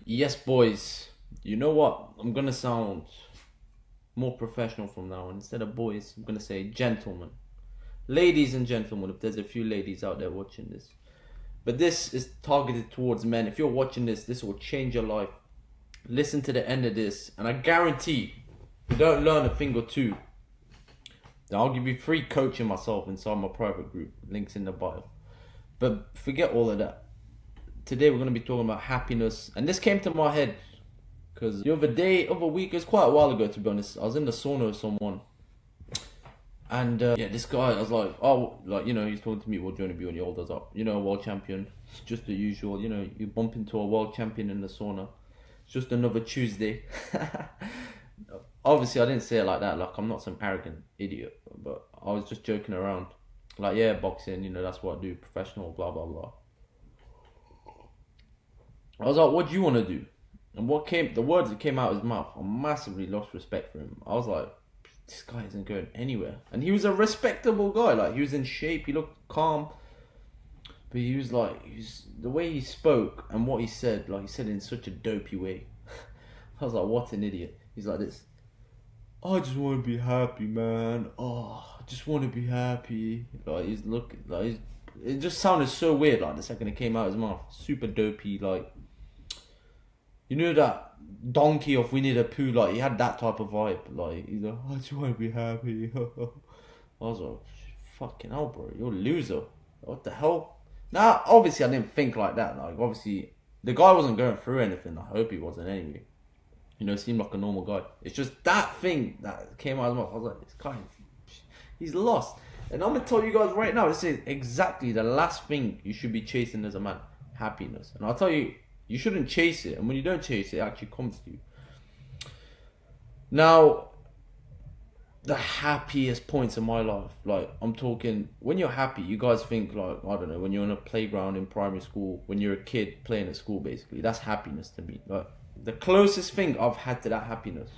Yes, boys. You know what? I'm gonna sound more professional from now on. Instead of boys, I'm gonna say gentlemen. Ladies and gentlemen, if there's a few ladies out there watching this. But this is targeted towards men. If you're watching this, this will change your life. Listen to the end of this, and I guarantee if you don't learn a thing or two, then I'll give you free coaching myself inside my private group. Links in the bio. But forget all of that. Today we're going to be talking about happiness, and this came to my head because the other week, it was quite a while ago to be honest. I was in the sauna with someone, and yeah, this guy, I was like, oh, like, he's talking to me, what do you want to be when you're old? I was like, world champion. It's just the usual, you bump into a world champion in the sauna. It's just another Tuesday. Obviously, I didn't say it like that, like I'm not some arrogant idiot, but I was just joking around. Like, yeah, boxing, that's what I do, professional, blah, blah, blah. I was like, what do you want to do? And the words that came out of his mouth, I massively lost respect for him. I was like, this guy isn't going anywhere. And he was a respectable guy. Like, he was in shape, he looked calm. But he was like, the way he spoke and what he said, like, he said it in such a dopey way. I was like, what an idiot. He's like this, I just want to be happy, man. Oh, I just want to be happy. Like, it just sounded so weird, like, the second it came out of his mouth. Super dopey, like, that donkey of Winnie the Pooh, like, he had that type of vibe. Like, he's like, I just want to be happy. I was like, fucking hell, bro, you're a loser. What the hell? Now, obviously, I didn't think like that. Like, obviously, the guy wasn't going through anything. I hope he wasn't anyway. Seemed like a normal guy. It's just that thing that came out of his mouth. I was like, this guy, he's lost. And I'm going to tell you guys right now, this is exactly the last thing you should be chasing as a man. Happiness. And I'll tell you, you shouldn't chase it, and when you don't chase it, it actually comes to you. Now, the happiest points in my life, like, I'm talking, when you're happy, you guys think, like, I don't know, when you're on a playground in primary school, when you're a kid playing at school, basically, that's happiness to me. Like, the closest thing I've had to that happiness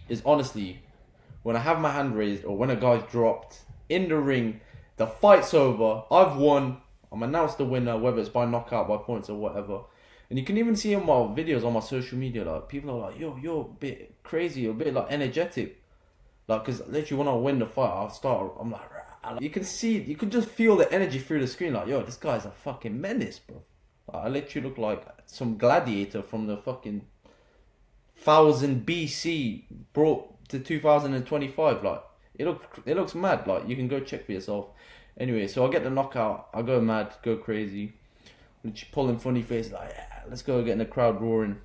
is honestly when I have my hand raised or when a guy's dropped in the ring, the fight's over, I've won, I'm announced the winner, whether it's by knockout, by points, or whatever. And you can even see in my videos on my social media, like, people are like, yo, you're a bit crazy, you're a bit, like, energetic. Like, because literally when I win the fight, I'm like, rah. You can just feel the energy through the screen, like, yo, this guy's a fucking menace, bro. Like, I literally look like some gladiator from the fucking 1000 BC brought to 2025, like, it looks mad, like, you can go check for yourself. Anyway, so I get the knockout, I go mad, go crazy, pulling funny face, like, yeah, let's go, getting the crowd roaring.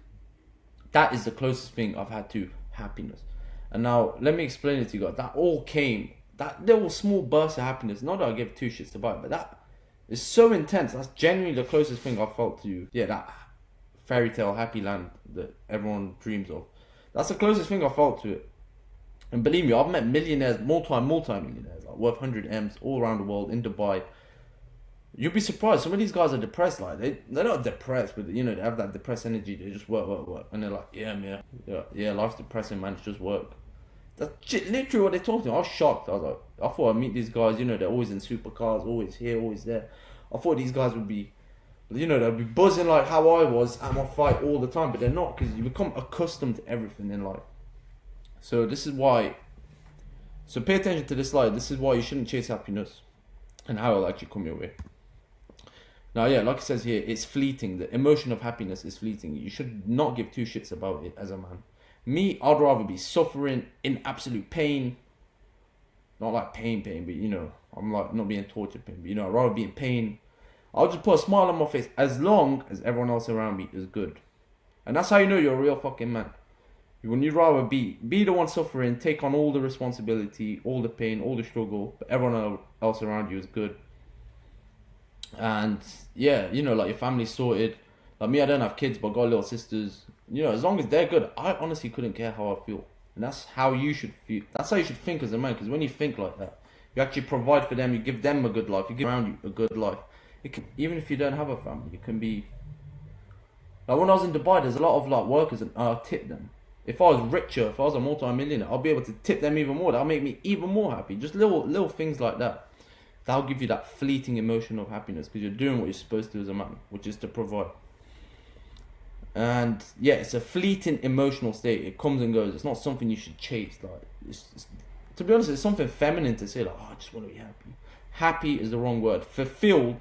That is the closest thing I've had to happiness. And now, let me explain it to you guys. That little small burst of happiness, not that I give two shits about it, but that is so intense. That's genuinely the closest thing I've felt to, yeah, that fairy tale happy land that everyone dreams of. That's the closest thing I felt to it. And believe me, I've met millionaires, multi-millionaires, like, worth 100 M's all around the world, in Dubai. You'd be surprised. Some of these guys are depressed. Like, they're not depressed, but they have that depressed energy. They just work, and they're like, yeah, man, yeah, life's depressing, man. It's just work. That's literally what they're talking to. I was shocked. I was like, I thought I'd meet these guys. They're always in supercars, always here, always there. I thought these guys would be, they'd be buzzing like how I was at my fight all the time, but they're not, because you become accustomed to everything in life. So this is why. So pay attention to this slide. This is why you shouldn't chase happiness, and how it'll actually come your way. Now, yeah, like it says here, it's fleeting. The emotion of happiness is fleeting. You should not give two shits about it as a man. Me, I'd rather be suffering in absolute pain. Not like pain, but I'm like not being tortured pain, but I'd rather be in pain. I'll just put a smile on my face as long as everyone else around me is good. And that's how you know you're a real fucking man. When you'd rather be the one suffering, take on all the responsibility, all the pain, all the struggle, but everyone else around you is good. And yeah, like, your family's sorted. Like me, I don't have kids, but I got little sisters. As long as they're good, I honestly couldn't care how I feel. And that's how you should feel. That's how you should think as a man. Because when you think like that, you actually provide for them. You give them a good life. You give around you a good life. Even if you don't have a family, it can be. Like, when I was in Dubai, there's a lot of, like, workers, and I tip them. If I was richer, if I was a multi-millionaire, I'll be able to tip them even more. That'll make me even more happy. Just little things like that. That'll give you that fleeting emotion of happiness, because you're doing what you're supposed to as a man, which is to provide. And yeah, it's a fleeting emotional state. It comes and goes. It's not something you should chase. Like, to be honest, it's something feminine to say like, oh, I just want to be happy. Happy is the wrong word. Fulfilled.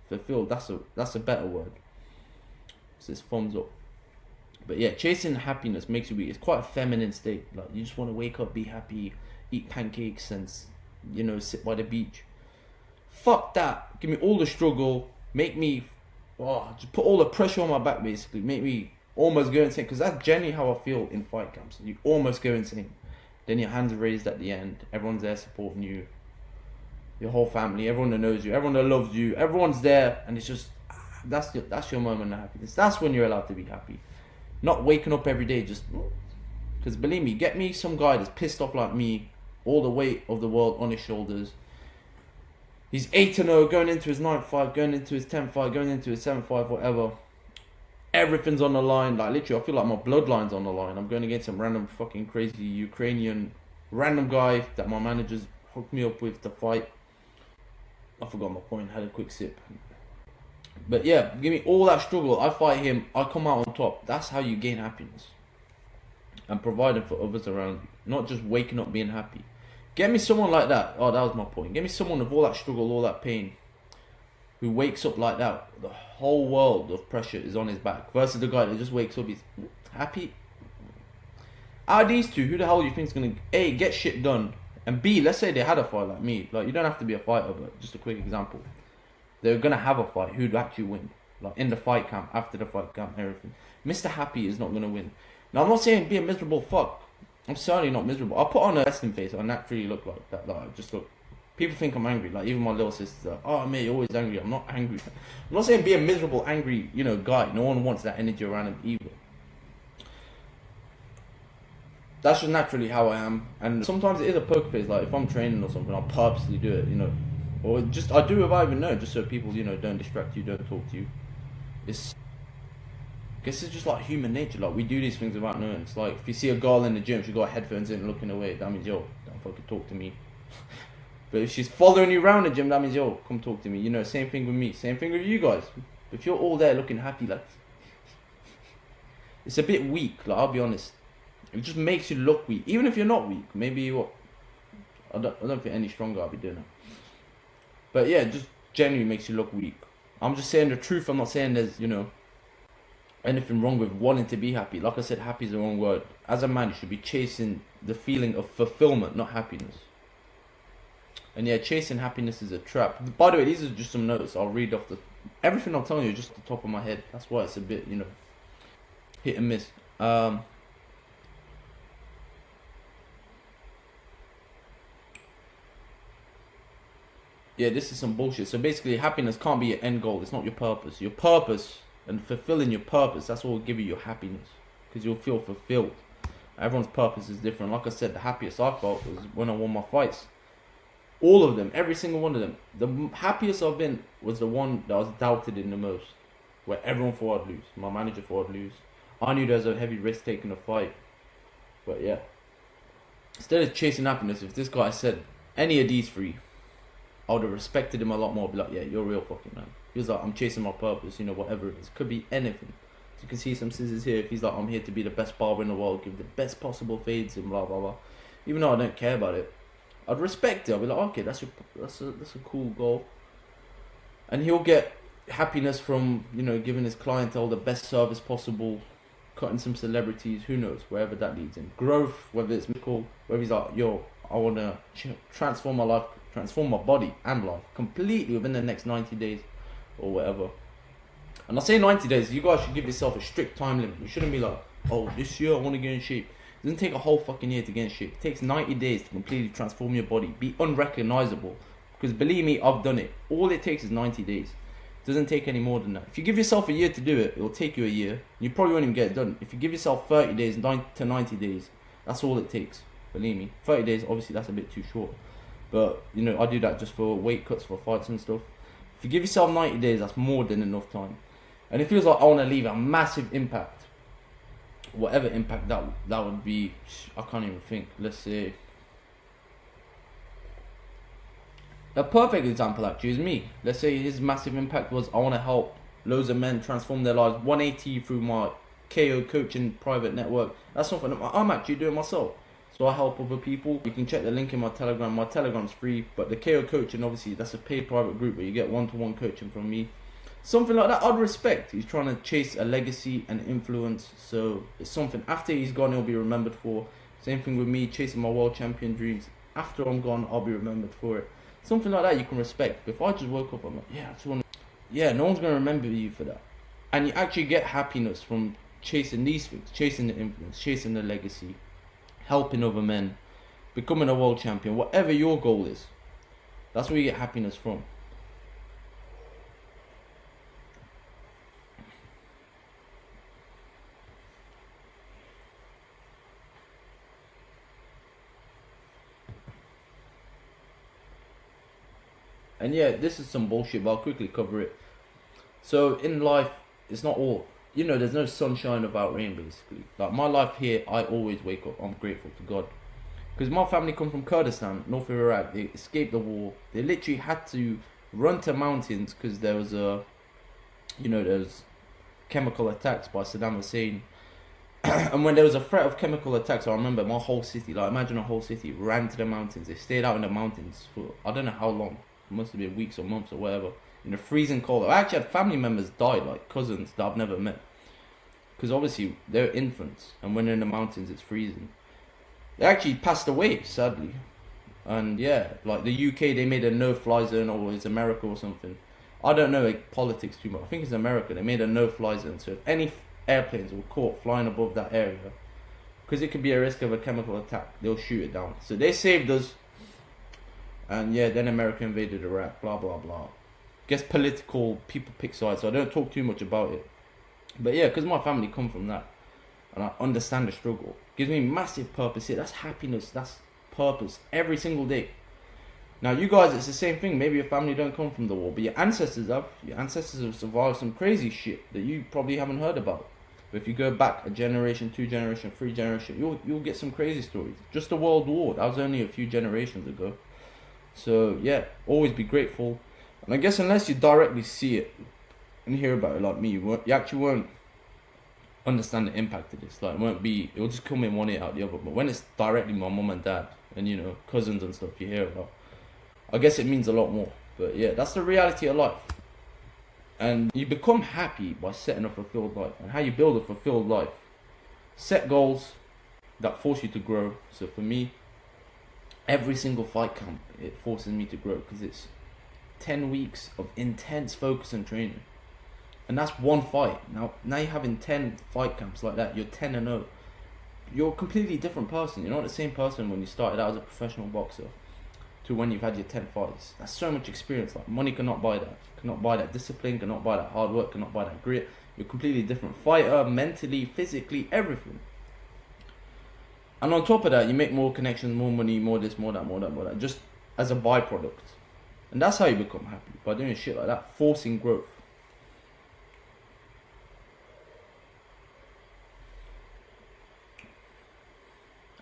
That's a better word. So it's thumbs up. But yeah, chasing happiness makes you weak. It's quite a feminine state. Like, you just want to wake up, be happy, eat pancakes, and sit by the beach. Fuck that. Give me all the struggle. Make me, just put all the pressure on my back. Basically, make me almost go insane. Because that's generally how I feel in fight camps. You almost go insane. Then your hands are raised at the end. Everyone's there supporting you. Your whole family, everyone that knows you, everyone that loves you, everyone's there, and it's just that's your moment of happiness. That's when you're allowed to be happy. Not waking up every day just because, believe me, get me some guy that's pissed off like me, all the weight of the world on his shoulders. He's 8-0, going into his 9th fight, going into his 10th fight, going into his 7th fight, whatever. Everything's on the line. Like, literally, I feel like my bloodline's on the line. I'm going against some random fucking crazy Ukrainian random guy that my managers hooked me up with to fight. I forgot my point, had a quick sip. But yeah, give me all that struggle. I fight him, I come out on top. That's how you gain happiness. And providing for others around you. Not just waking up being happy. Get me someone like that. Oh, that was my point. Get me someone with all that struggle, all that pain, who wakes up like that. The whole world of pressure is on his back. Versus the guy that just wakes up, he's happy. Out of these two, who the hell do you think is going to A, get shit done? And B, let's say they had a fight like me. Like, you don't have to be a fighter, but just a quick example. They're going to have a fight. Who'd actually win? Like, in the fight camp, after the fight camp, everything. Mr. Happy is not going to win. Now, I'm not saying be a miserable fuck. I'm certainly not miserable. I put on a resting face. I naturally look like that. Like, I just look. People think I'm angry. Like, even my little sister's like, oh, mate, you're always angry. I'm not angry. I'm not saying be a miserable, angry, guy. No one wants that energy around him either. That's just naturally how I am. And sometimes it is a poker face. Like, if I'm training or something, I'll purposely do it, Or just, I do it without even knowing, just so people, don't distract you, don't talk to you. I guess it's just like human nature. Like, we do these things without knowing. It's like, if you see a girl in the gym, she got headphones in and looking away, that means, yo, don't fucking talk to me. But if she's following you around the gym, that means, yo, come talk to me. Same thing with me. Same thing with you guys. If you're all there looking happy, like, it's a bit weak, like, I'll be honest. It just makes you look weak. Even if you're not weak, maybe I don't feel any stronger, I'll be doing it. But yeah, it just genuinely makes you look weak. I'm just saying the truth. I'm not saying there's, anything wrong with wanting to be happy. Like I said, happy is the wrong word. As a man, you should be chasing the feeling of fulfillment, not happiness. And yeah, chasing happiness is a trap. By the way, these are just some notes. I'll read off everything I'm telling you is just the top of my head. That's why it's a bit, hit and miss. Yeah, this is some bullshit. So basically, happiness can't be your end goal. It's not your purpose. Your purpose and fulfilling your purpose, that's what will give you your happiness. Because you'll feel fulfilled. Everyone's purpose is different. Like I said, the happiest I felt was when I won my fights. All of them, every single one of them. The happiest I've been was the one that I was doubted in the most. Where everyone thought I'd lose. My manager thought I'd lose. I knew there was a heavy risk taking a fight. But yeah. Instead of chasing happiness, if this guy said any of these three, I would have respected him a lot more. Be like, yeah, you're a real fucking man. He was like, I'm chasing my purpose, whatever it is. Could be anything. So you can see some scissors here. If he's like, I'm here to be the best barber in the world, give the best possible fades and blah blah blah. Even though I don't care about it, I'd respect it. I'd be like, okay, that's a cool goal. And he'll get happiness from giving his clientele the best service possible, cutting some celebrities. Who knows, wherever that leads him. Growth, whether it's medical, whether he's like, yo, I wanna transform my life. Transform my body and life completely within the next 90 days or whatever. And I say 90 days, you guys should give yourself a strict time limit. You shouldn't be like, oh, this year I want to get in shape. It doesn't take a whole fucking year to get in shape. It takes 90 days to completely transform your body. Be unrecognizable. Because believe me, I've done it. All it takes is 90 days. It doesn't take any more than that. If you give yourself a year to do it, it'll take you a year. You probably won't even get it done. If you give yourself 30 days, 90 days, that's all it takes. Believe me. 30 days, obviously that's a bit too short. But, I do that just for weight cuts, for fights and stuff. If you give yourself 90 days, that's more than enough time. And it feels like I want to leave a massive impact. Whatever impact that would be, I can't even think. Let's say. A perfect example actually is me. Let's say his massive impact was I want to help loads of men transform their lives 180 through my KO Coaching Private Network. That's something that I'm actually doing myself. So I help other people. You can check the link in my Telegram. My Telegram's free, but the KO Coaching, obviously, that's a paid private group where you get one-to-one coaching from me. Something like that, I'd respect. He's trying to chase a legacy and influence. So it's something after he's gone, he'll be remembered for. Same thing with me, chasing my world champion dreams. After I'm gone, I'll be remembered for it. Something like that you can respect. If I just woke up, I'm like, yeah, I just want to... Yeah, no one's going to remember you for that. And you actually get happiness from chasing these things. Chasing the influence, chasing the legacy, helping other men, becoming a world champion. Whatever your goal is, that's where you get happiness from. And yeah, this is some bullshit, but I'll quickly cover it. So in life, it's not all, there's no sunshine without rain, basically. Like my life here, I always wake up, I'm grateful to God. Because my family come from Kurdistan, north of Iraq. They escaped the war. They literally had to run to mountains because there was there was chemical attacks by Saddam Hussein. And when there was a threat of chemical attacks, I remember my whole city, like imagine a whole city, ran to the mountains. They stayed out in the mountains for, I don't know how long. It must have been weeks or months or whatever. In the freezing cold. I actually had family members die, like cousins that I've never met. Because obviously, they're infants. And when they're in the mountains, it's freezing. They actually passed away, sadly. And yeah, like the UK, they made a no-fly zone, or it's America or something. I don't know politics too much. I think it's America. They made a no-fly zone. So if any airplanes were caught flying above that area, because it could be a risk of a chemical attack, they'll shoot it down. So they saved us. And yeah, then America invaded Iraq, blah, blah, blah. Guess political, people pick sides, so I don't talk too much about it. But yeah, because my family come from that, and I understand the struggle. Gives me massive purpose here. That's happiness, that's purpose, every single day. Now you guys, it's the same thing. Maybe your family don't come from the war, but your ancestors have. Your ancestors have survived some crazy shit that you probably haven't heard about. But if you go back a generation, 2 generation, 3 generation, you'll get some crazy stories. Just the World War, that was only a few generations ago. So yeah, always be grateful. And I guess unless you directly see it and hear about it like me, you actually won't understand the impact of this. Like it'll just come in one ear out the other. But when it's directly my mum and dad and cousins and stuff you hear about, I guess it means a lot more. But yeah, that's the reality of life. And you become happy by setting a fulfilled life. And how you build a fulfilled life: set goals that force you to grow. So for me, every single fight camp, it forces me to grow, because it's 10 weeks of intense focus and training. And that's one fight. Now you're having 10 fight camps like that. You're 10-0. You're a completely different person. You're not the same person when you started out as a professional boxer to when you've had your 10 fights. That's so much experience. Like money cannot buy that. Cannot buy that discipline. Cannot buy that hard work. Cannot buy that grit. You're a completely different fighter, mentally, physically, everything. And on top of that, you make more connections, more money, more this, more that, more that, more that, just as a byproduct. And that's how you become happy, by doing shit like that, forcing growth.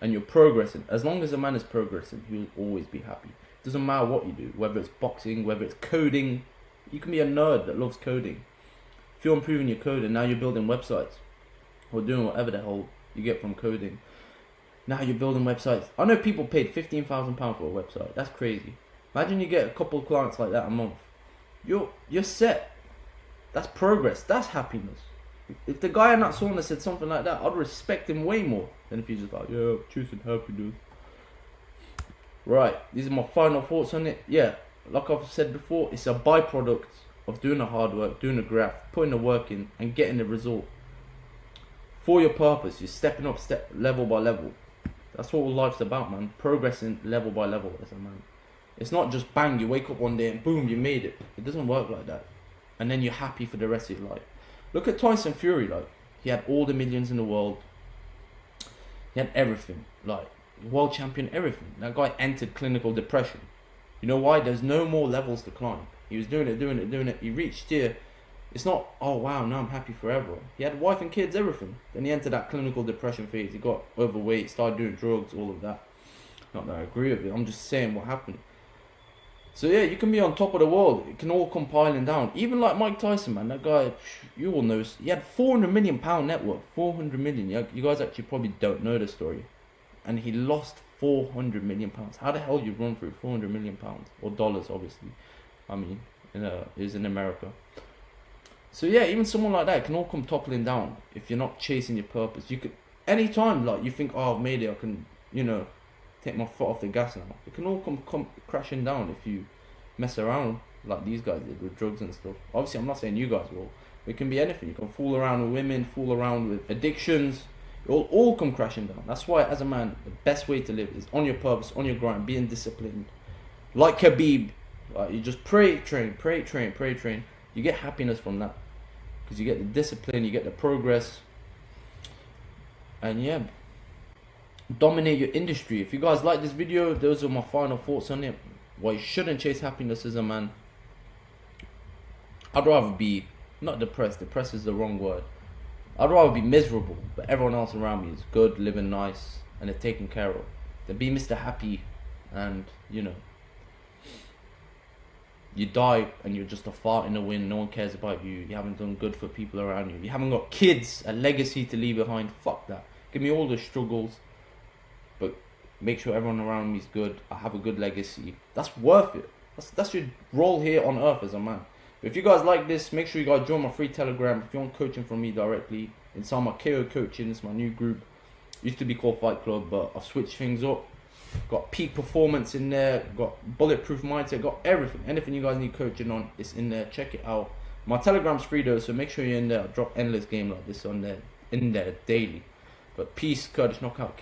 And you're progressing. As long as a man is progressing, he'll always be happy. It doesn't matter what you do, whether it's boxing, whether it's coding. You can be a nerd that loves coding. If you're improving your code and now you're building websites, or doing whatever the hell you get from coding, now you're building websites. I know people paid £15,000 for a website. That's crazy. Imagine you get a couple of clients like that a month. You're set. That's progress. That's happiness. If the guy in that sauna said something like that, I'd respect him way more than if he's just like, yeah, choosing happiness. Right, these are my final thoughts on it. Yeah, like I've said before, it's a byproduct of doing the hard work, doing the graft, putting the work in, and getting the result. For your purpose, you're stepping up level by level. That's what all life's about, man. Progressing level by level as a man. It's not just bang, you wake up one day and boom, you made it. It doesn't work like that. And then you're happy for the rest of your life. Look at Tyson Fury, like, he had all the millions in the world. He had everything, like, world champion, everything. That guy entered clinical depression. You know why? There's no more levels to climb. He was doing it. He reached here. It's not, oh wow, now I'm happy forever. He had wife and kids, everything. Then he entered that clinical depression phase. He got overweight, started doing drugs, all of that. Not that I agree with it. I'm just saying what happened. So yeah, you can be on top of the world. It can all come piling down. Even like Mike Tyson, man, that guy, you all know, he had £400 million net worth. 400 million. You guys actually probably don't know the story. And he lost £400 million. How the hell you run through £400 million or dollars? Obviously, I mean, it was in America. So yeah, even someone like that, it can all come toppling down if you're not chasing your purpose. You could anytime like you think, oh, I've made it, I can, take my foot off the gas now. It can all come crashing down if you mess around like these guys did with drugs and stuff. Obviously, I'm not saying you guys will. It can be anything. You can fool around with women, fool around with addictions. It will all come crashing down. That's why, as a man, the best way to live is on your purpose, on your grind, being disciplined. Like Khabib, you just pray, train. You get happiness from that because you get the discipline, you get the progress, and yeah, dominate your industry. If you guys like this video, those are my final thoughts on it. Why you shouldn't chase happiness as a man. I'd rather be not depressed. Depressed is the wrong word. I'd rather be miserable, but everyone else around me is good, living nice, and they're taken care of, than be Mr. Happy and you die and you're just a fart in the wind. No one cares about you. You haven't done good for people around you. You haven't got kids, a legacy to leave behind. Fuck that. Give me all the struggles, but make sure everyone around me is good. I have a good legacy. That's worth it. That's your role here on earth as a man. But if you guys like this, make sure you guys join my free Telegram. If you want coaching from me directly, inside my KO Coaching, it's my new group. Used to be called Fight Club, but I've switched things up. Got peak performance in there, got bulletproof mindset, got everything. Anything you guys need coaching on, it's in there. Check it out. My Telegram's free though, so make sure you're in there. I drop endless game like this in there daily. But peace, Kurdish Knockout.